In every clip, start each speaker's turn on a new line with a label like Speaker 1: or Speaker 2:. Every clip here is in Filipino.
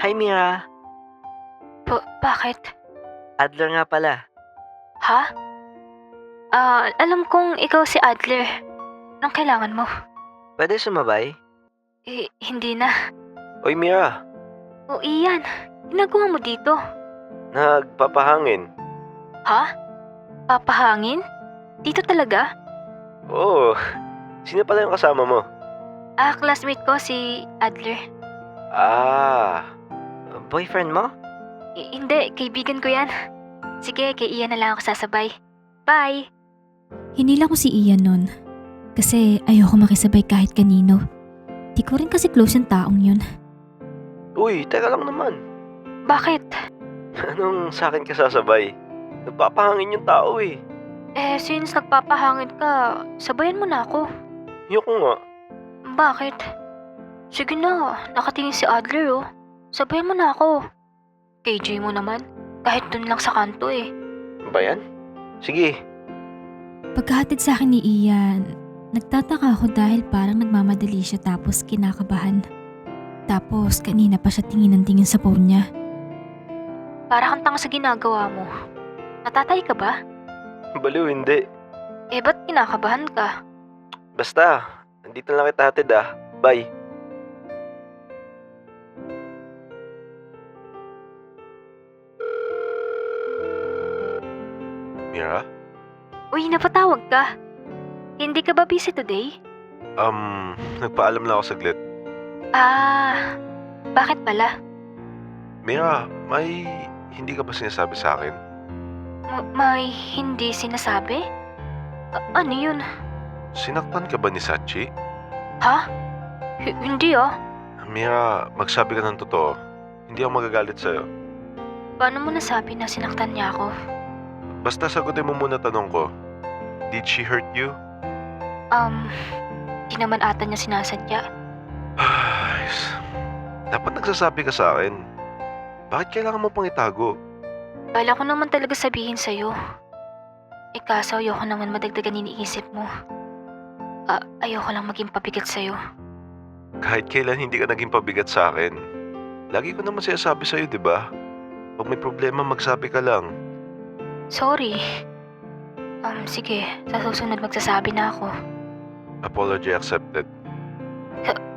Speaker 1: Hi Mira,
Speaker 2: Bakit?
Speaker 1: Adler nga pala.
Speaker 2: Ha? Alam kong ikaw si Adler. Anong kailangan mo?
Speaker 1: Pwede sumabay?
Speaker 2: Hindi na.
Speaker 1: Oy Mira,
Speaker 2: O Ian, ginagawa mo dito?
Speaker 1: nagpapahangin.
Speaker 2: Ha? Papahangin? Dito talaga?
Speaker 1: Oo, sino pala yung kasama mo?
Speaker 2: Classmate ko si Adler.
Speaker 1: Ah, boyfriend mo?
Speaker 2: Hindi, kaibigan ko yan. Sige, kay Ian na lang ako sasabay. Bye!
Speaker 3: Hinila ko si Ian nun. Kasi ayoko makisabay kahit kanino. Di ko rin kasi close yung taong yun.
Speaker 1: Uy, teka lang naman.
Speaker 2: Bakit?
Speaker 1: Anong sa akin ka sasabay? Nagpapahangin yung tao eh.
Speaker 2: Since nagpapahangin ka, sabayan mo na ako.
Speaker 1: Yoko nga.
Speaker 2: Bakit? Sige na, nakatingin si Adler oh. Sabayan mo na ako. KJ mo naman, kahit dun lang sa kanto eh.
Speaker 1: Ba yan? Sige.
Speaker 3: Pagkahatid sa akin ni Ian, nagtataka ako dahil parang nagmamadali siya tapos kinakabahan. Tapos kanina pa siya tingin ng tingin sa phone niya.
Speaker 2: Para kang tanga sa ginagawa mo. Natatay ka ba?
Speaker 1: Baliw, hindi.
Speaker 2: Ba't kinakabahan ka?
Speaker 1: Basta, nandito na lang kita hatid ah. Bye. Mira?
Speaker 2: Uy, napatawag ka. Hindi ka ba busy today?
Speaker 1: Nagpaalam lang ako saglit.
Speaker 2: Bakit pala?
Speaker 1: Mira, may hindi ka ba sinasabi sa akin?
Speaker 2: May hindi sinasabi? Ano yun?
Speaker 1: Sinaktan ka ba ni Sachi?
Speaker 2: Ha? Hindi ah.
Speaker 1: Mira, magsabi ka ng totoo. Hindi ako magagalit sa'yo.
Speaker 2: Paano mo nasabi na sinaktan niya ako?
Speaker 1: Basta sagutin mo muna tanong ko. Did she hurt you?
Speaker 2: Di naman ata niya sinasadya.
Speaker 1: Ayos. Dapat nagsasabi ka sa akin. Bakit kailangan mo pang itago?
Speaker 2: Bala ko naman talaga sabihin sa'yo. Kaso ayoko naman madagdagan iniisip mo. Ayoko lang maging pabigat sa'yo.
Speaker 1: Kahit kailan hindi ka naging pabigat sa akin. Lagi ko naman sinasabi sa'yo, di ba? Pag may problema, magsabi ka lang.
Speaker 2: Sorry. Sige, sa susunod magsasabi na ako.
Speaker 1: Apology accepted.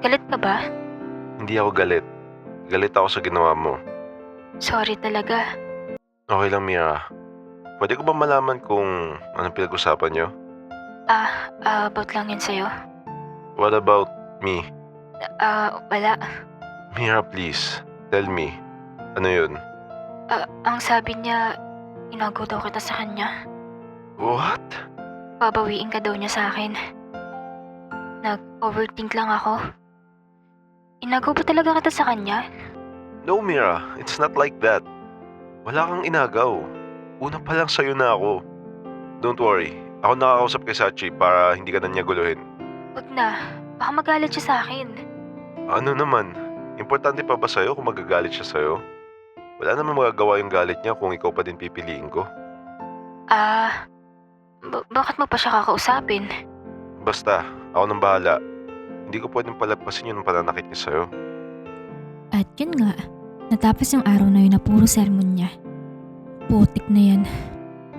Speaker 2: Galit ka ba?
Speaker 1: Hindi ako galit. Galit ako sa ginawa mo.
Speaker 2: Sorry talaga.
Speaker 1: Okay lang, Mira. Pwede ko ba malaman kung anong pinag-usapan nyo?
Speaker 2: About lang yun sa'yo.
Speaker 1: What about me?
Speaker 2: Wala.
Speaker 1: Mira, please. Tell me. Ano yun?
Speaker 2: Ang sabi niya, inagaw daw kita sa kanya.
Speaker 1: What?
Speaker 2: Babawiin ka daw niya sa akin. Nag-overthink lang ako. Inagaw ba talaga kita sa kanya?
Speaker 1: No, Mira. It's not like that. Wala kang inagaw. Una pa lang sa'yo na ako. Don't worry. Ako nakakausap kay Sachi para hindi ka na niya guluhin.
Speaker 2: Wag na. Baka magalit siya sa akin.
Speaker 1: Ano naman? Importante pa ba sa'yo kung magagalit siya sa'yo? Wala naman magagawa yung galit niya kung ikaw pa din pipiliin ko.
Speaker 2: Bakit mo pa siya kakausapin?
Speaker 1: Basta, ako nang bahala. Hindi ko pwedeng palagpasin yung pananakit niya sa'yo.
Speaker 3: At yun nga, natapos yung araw na yun na puro sermon niya. Putik na yan.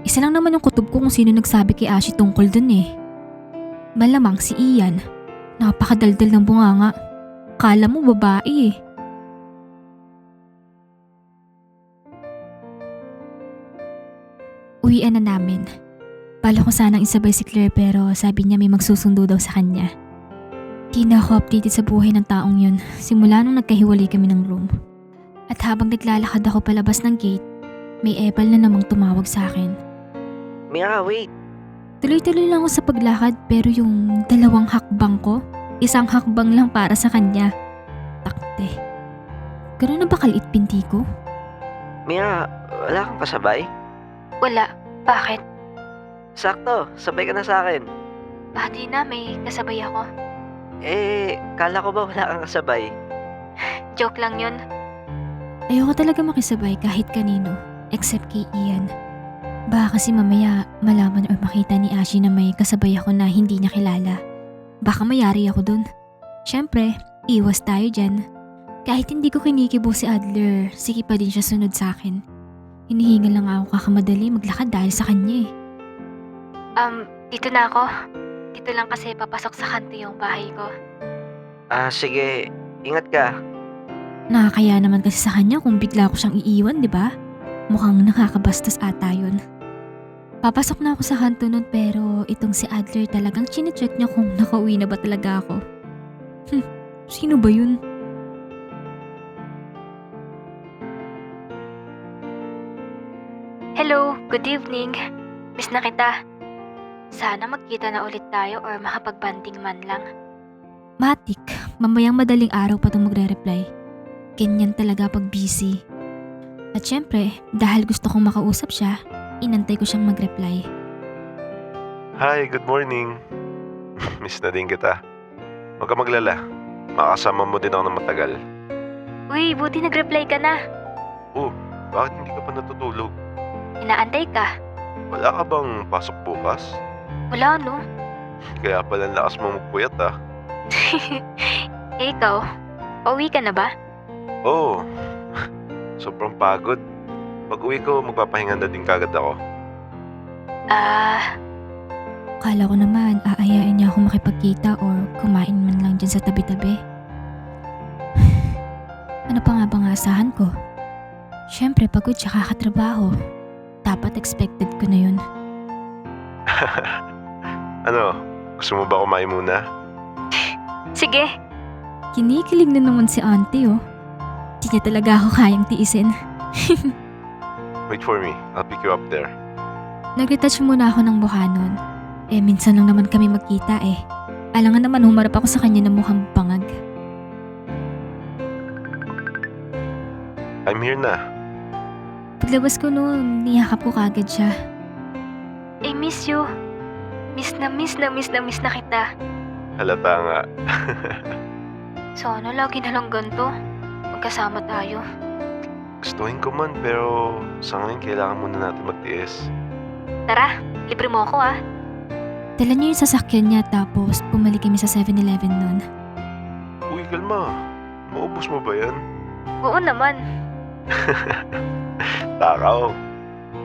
Speaker 3: Isa lang naman yung kutob ko kung sino nagsabi kay Ashi tungkol dun eh. Malamang si Ian. Napakadaldal ng bunganga. Kala mo babae eh. Uwian na namin. Bala ko sanang isabay si Claire pero sabi niya may magsusundo daw sa kanya. Di na ako updated sa buhay ng taong yun simula nung nagkahiwalay kami ng room. At habang naglalakad ako palabas ng gate, may epal na namang tumawag sa akin.
Speaker 1: Mira, wait.
Speaker 3: Tuloy-tuloy lang ako sa paglakad pero yung dalawang hakbang ko, isang hakbang lang para sa kanya. Takte. Ganun na ba kaliit pinti ko?
Speaker 1: Mira, wala kang kasabay?
Speaker 2: Wala. Bakit?
Speaker 1: Sakto, sabay ka na sa akin.
Speaker 2: Di na, may kasabay ako.
Speaker 1: Kala ko ba wala kang kasabay?
Speaker 2: Joke lang yun.
Speaker 3: Ayoko talaga makisabay kahit kanino, except kay Ian. Baka kasi mamaya malaman or makita ni Ashi na may kasabay ako na hindi niya kilala. Baka mayari ako dun. Siyempre, iwas tayo dyan. Kahit hindi ko kinikibo si Adler, sige pa din siya sunod sa akin. Hinihingal lang ako kakamadali maglakad dahil sa kanya eh.
Speaker 2: Dito na ako. Dito lang kasi papasok sa kanto yung bahay ko.
Speaker 4: Sige. Ingat ka.
Speaker 3: Nakakaya naman kasi sa kanya kung bigla ko siyang iiwan, di ba? Mukhang nakakabastos ata yun. Papasok na ako sa kanto nun pero itong si Adler talagang chinecheck niya kung nakauwi na ba talaga ako. Sino ba yun?
Speaker 2: Hello, good evening. Miss na kita. Sana magkita na ulit tayo or makapag-banding man lang.
Speaker 3: Matik, mamayang madaling araw pa itong magre-reply. Ganyan talaga pag busy. At syempre, dahil gusto kong makausap siya, inantay ko siyang mag-reply.
Speaker 1: Hi, good morning. Miss na din kita. Huwag ka maglala. Makasama mo din ako ng matagal.
Speaker 2: Uy, buti nag-reply ka na.
Speaker 1: Oh, bakit hindi ka pa natutulog?
Speaker 2: Inaantay ka.
Speaker 1: Wala ka bang pasok bukas?
Speaker 2: Wala no?
Speaker 1: Kaya pala ang lakas mo magpuyat ah.
Speaker 2: Ikaw, pauwi ka na ba?
Speaker 1: Oo. Sobrang pagod. Pag uwi ko, magpapahinga na din kagad ako.
Speaker 3: Kala ko naman aayain niya ako makipagkita or kumain man lang dyan sa tabi-tabi. Ano pa nga bang asahan ko? Syempre pagod siya kakatrabaho. Dapat expected ko na yun.
Speaker 1: Ano, gusto mo ba kumain muna?
Speaker 2: Sige.
Speaker 3: Kinikilig na naman si auntie oh. Di niya talaga ako kayang tiisin.
Speaker 1: Wait for me, I'll pick you up there.
Speaker 3: Nag-retouch muna ako ng mukha nun. Minsan lang naman kami magkita eh. Alangan naman humarap ako sa kanya ng mukhang bangag.
Speaker 1: I'm here na.
Speaker 3: Paglabas ko noon, niyakap ko kagad siya.
Speaker 2: I miss you. Miss na kita.
Speaker 1: Halata nga.
Speaker 2: Sana lagi na lang ganito. Magkasama tayo.
Speaker 1: Gustuhin ko man pero sa ngayon kailangan muna natin magtiis.
Speaker 2: Tara, libre mo ako ah.
Speaker 3: Dala niya yung sasakyan niya tapos bumalik kami sa 7-Eleven noon.
Speaker 1: Uy, kalma. Maubos mo ba yan?
Speaker 2: Oo naman.
Speaker 1: Takaw.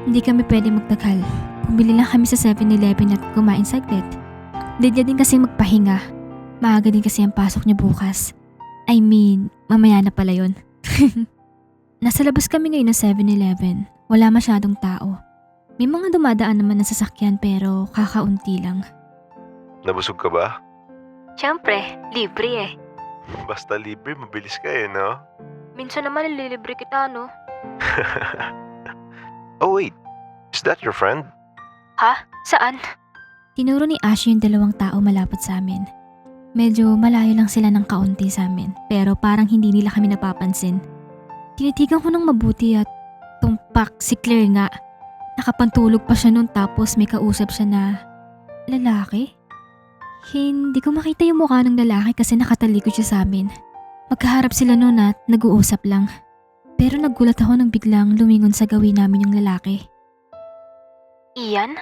Speaker 3: Hindi kami pwede magtagal. Bumili lang kami sa 7-Eleven at kumain saglit. Need niya din kasi magpahinga. Maaga din kasi ang pasok niya bukas. I mean, mamaya na pala yun. Nasa labas kami ngayon ng 7-Eleven. Wala masyadong tao. May mga dumadaan naman na sasakyan pero kakaunti lang.
Speaker 1: Nabusog ka ba?
Speaker 2: Siyempre, libre eh.
Speaker 1: Basta libre, mabilis ka eh, no?
Speaker 2: Minsan naman nililibre kita, no?
Speaker 1: Oh wait, is that your friend?
Speaker 2: Ha? Saan?
Speaker 3: Tinuro ni Ash yung dalawang tao malapit sa amin. Medyo malayo lang sila ng kaunti sa amin pero parang hindi nila kami napapansin. Tinitigan ko ng mabuti at tumpak si Claire nga. Nakapantulog pa siya nun tapos may kausap siya na lalaki. Hindi ko makita yung mukha ng lalaki kasi nakatalikod siya sa amin. Magkaharap sila nun at nag-uusap lang. Pero nagulat ako nang biglang lumingon sa gawin namin yung lalaki.
Speaker 2: Ian?